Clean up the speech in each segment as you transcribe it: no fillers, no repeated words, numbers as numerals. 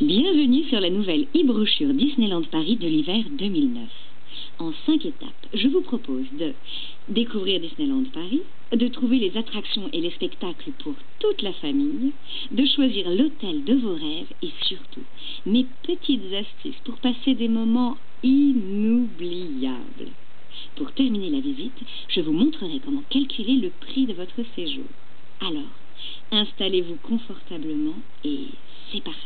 Bienvenue sur la nouvelle e-brochure Disneyland Paris de l'hiver 2009. En 5 étapes, je vous propose de découvrir Disneyland Paris, de trouver les attractions et les spectacles pour toute la famille, de choisir l'hôtel de vos rêves et surtout, mes petites astuces pour passer des moments inoubliables. Pour terminer la visite, je vous montrerai comment calculer le prix de votre séjour. Alors, installez-vous confortablement et c'est parti.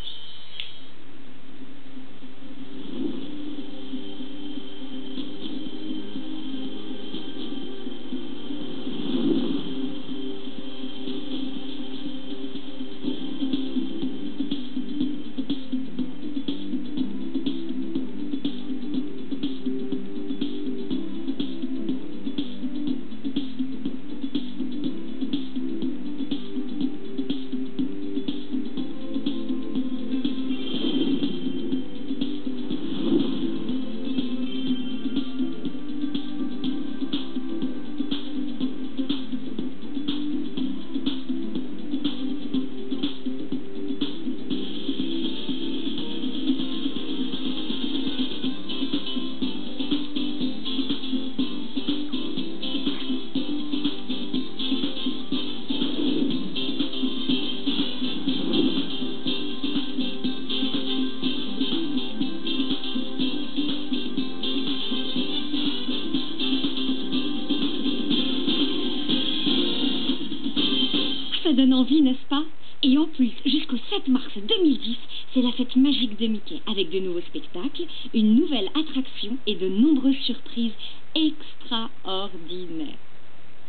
Ça donne envie, n'est-ce pas? Et en plus, jusqu'au 7 mars 2010, c'est la fête magique de Mickey, avec de nouveaux spectacles, une nouvelle attraction et de nombreuses surprises extraordinaires.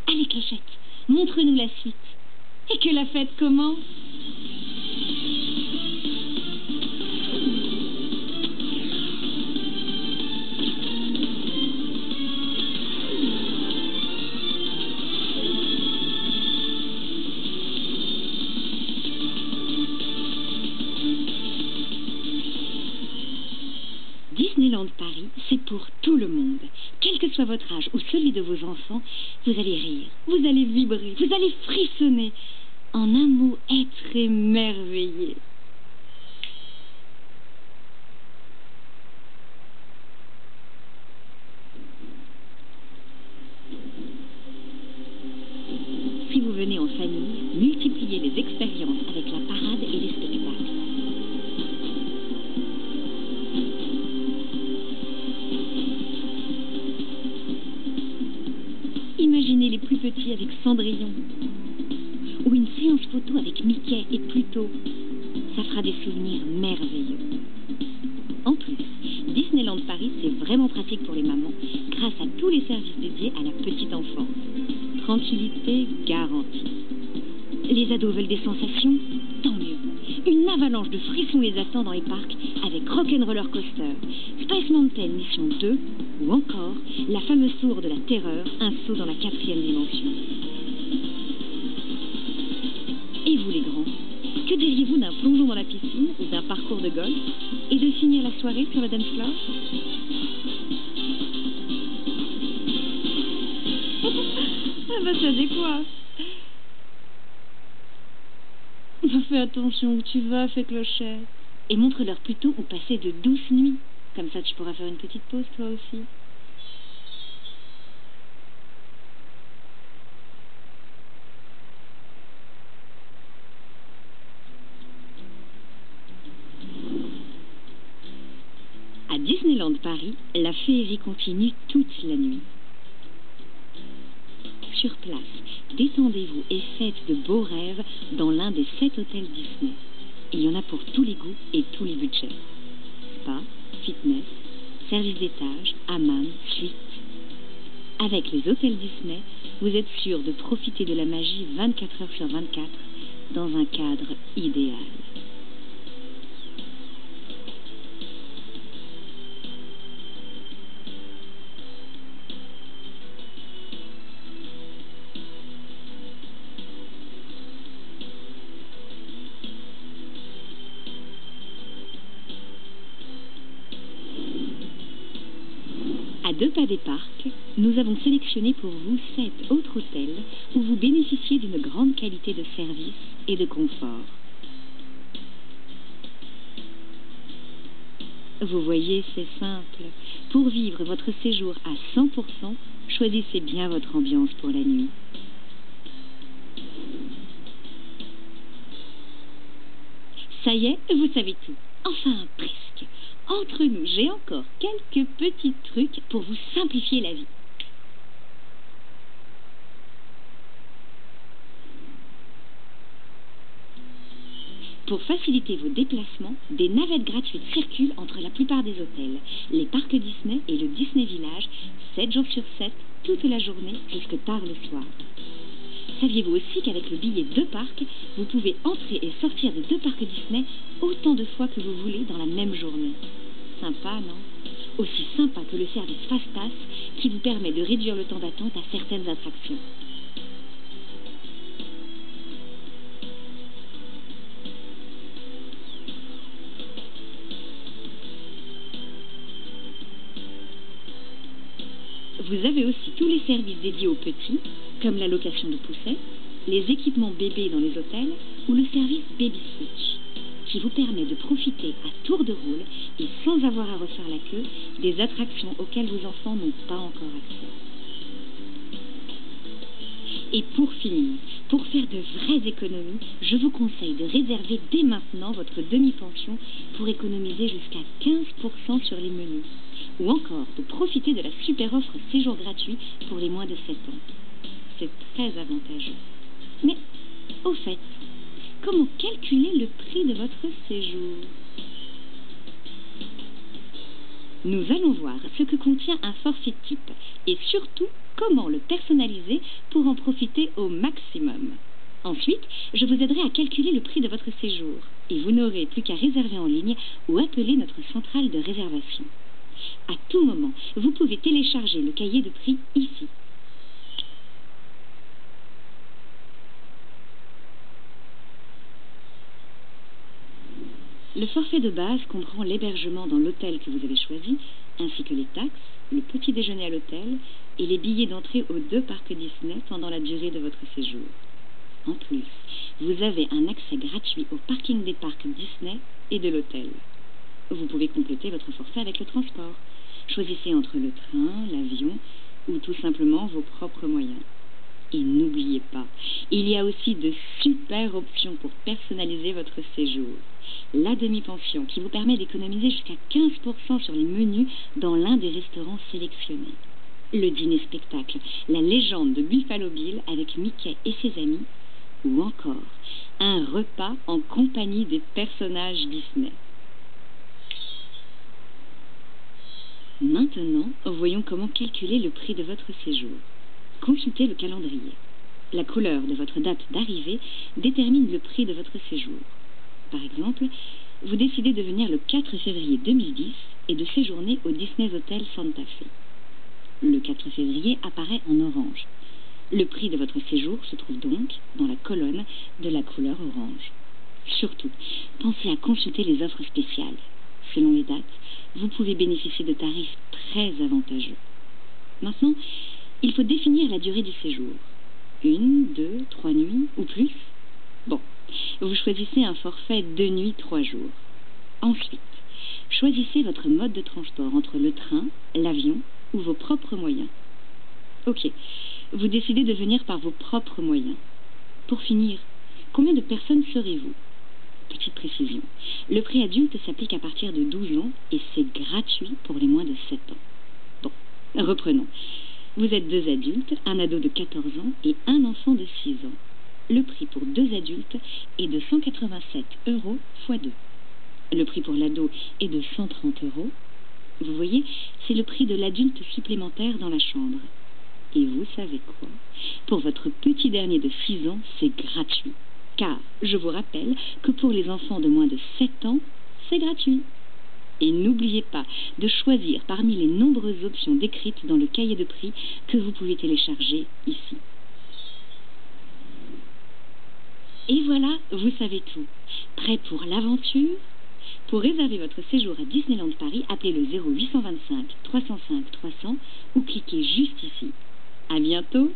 Allez, Clochette, montre-nous la suite. Et que la fête commence! Disneyland Paris, c'est pour tout le monde. Quel que soit votre âge ou celui de vos enfants, vous allez rire, vous allez vibrer, vous allez frissonner. En un mot, être émerveillé. Si vous venez en famille, multipliez les expériences avec la parade et les spectacles. Imaginez les plus petits avec Cendrillon. Ou une séance photo avec Mickey et Pluto. Ça fera des souvenirs merveilleux. En plus, Disneyland Paris, c'est vraiment pratique pour les mamans grâce à tous les services dédiés à la petite enfance. Tranquillité garantie. Les ados veulent des sensations? Tant mieux. Une avalanche de frissons les attend dans les parcs avec Rock'n'Roller Coaster, Space Mountain Mission 2 ou encore la fameuse tour de la terreur, un saut dans la 4e dimension. Et vous les grands, que diriez-vous d'un plongeon dans la piscine ou d'un parcours de golf et de finir la soirée sur le dance floor? Ah bah ça décoiffe. Fais attention où tu vas, fais Clochette. Et montre-leur plutôt où passer de douces nuits. Comme ça, tu pourras faire une petite pause, toi aussi. À Disneyland Paris, la féerie continue toute la nuit. Sur place, détendez-vous et faites de beaux rêves dans l'un des 7 hôtels Disney. Il y en a pour tous les goûts et tous les budgets. Spa, fitness, service d'étage, hammam, suite. Avec les hôtels Disney, vous êtes sûr de profiter de la magie 24 heures sur 24 dans un cadre idéal. À 2 pas des parcs, nous avons sélectionné pour vous 7 autres hôtels où vous bénéficiez d'une grande qualité de service et de confort. Vous voyez, c'est simple. Pour vivre votre séjour à 100%, choisissez bien votre ambiance pour la nuit. Ça y est, vous savez tout. Enfin, presque. Entre nous, j'ai encore quelques petits trucs pour vous simplifier la vie. Pour faciliter vos déplacements, des navettes gratuites circulent entre la plupart des hôtels, les parcs Disney et le Disney Village, 7 jours sur 7, toute la journée jusque tard le soir. Saviez-vous aussi qu'avec le billet de parc, vous pouvez entrer et sortir des 2 parcs Disney autant de fois que vous voulez dans la même journée? Sympa, non? Aussi sympa que le service FastPass qui vous permet de réduire le temps d'attente à certaines attractions. Vous avez aussi tous les services dédiés aux petits, comme la location de poussettes, les équipements bébés dans les hôtels ou le service Baby Switch, qui vous permet de profiter à tour de rôle et sans avoir à refaire la queue des attractions auxquelles vos enfants n'ont pas encore accès. Et pour finir, pour faire de vraies économies, je vous conseille de réserver dès maintenant votre demi-pension pour économiser jusqu'à 15% sur les menus. Ou encore de profiter de la super offre séjour gratuit pour les moins de 7 ans. C'est très avantageux. Mais, au fait, comment calculer le prix de votre séjour? Nous allons voir ce que contient un forfait type et surtout comment le personnaliser pour en profiter au maximum. Ensuite, je vous aiderai à calculer le prix de votre séjour et vous n'aurez plus qu'à réserver en ligne ou appeler notre centrale de réservation. À tout moment, vous pouvez télécharger le cahier de prix ici. Le forfait de base comprend l'hébergement dans l'hôtel que vous avez choisi, ainsi que les taxes, le petit déjeuner à l'hôtel et les billets d'entrée aux 2 parcs Disney pendant la durée de votre séjour. En plus, vous avez un accès gratuit au parking des parcs Disney et de l'hôtel. Vous pouvez compléter votre forfait avec le transport. Choisissez entre le train, l'avion ou tout simplement vos propres moyens. Et n'oubliez pas, il y a aussi de super options pour personnaliser votre séjour. La demi-pension qui vous permet d'économiser jusqu'à 15% sur les menus dans l'un des restaurants sélectionnés. Le dîner-spectacle, la légende de Buffalo Bill avec Mickey et ses amis. Ou encore, un repas en compagnie des personnages Disney. Maintenant, voyons comment calculer le prix de votre séjour. Consultez le calendrier. La couleur de votre date d'arrivée détermine le prix de votre séjour. Par exemple, vous décidez de venir le 4 février 2010 et de séjourner au Disney Hotel Santa Fe. Le 4 février apparaît en orange. Le prix de votre séjour se trouve donc dans la colonne de la couleur orange. Surtout, pensez à consulter les offres spéciales. Selon les dates, vous pouvez bénéficier de tarifs très avantageux. Maintenant, il faut définir la durée du séjour. 1, 2, 3 nuits ou plus? Bon, vous choisissez un forfait 2 nuits, 3 jours. Ensuite, choisissez votre mode de transport entre le train, l'avion ou vos propres moyens. Ok, vous décidez de venir par vos propres moyens. Pour finir, combien de personnes serez-vous? Petite précision, le prix adulte s'applique à partir de 12 ans et c'est gratuit pour les moins de 7 ans. Bon, reprenons. Vous êtes 2 adultes, un ado de 14 ans et un enfant de 6 ans. Le prix pour 2 adultes est de 187 € x 2. Le prix pour l'ado est de 130 €. Vous voyez, c'est le prix de l'adulte supplémentaire dans la chambre. Et vous savez quoi? Pour votre petit dernier de 6 ans, c'est gratuit. Car, je vous rappelle que pour les enfants de moins de 7 ans, c'est gratuit. Et n'oubliez pas de choisir parmi les nombreuses options décrites dans le cahier de prix que vous pouvez télécharger ici. Et voilà, vous savez tout. Prêt pour l'aventure? Pour réserver votre séjour à Disneyland Paris, appelez le 0825 305 300 ou cliquez juste ici. À bientôt!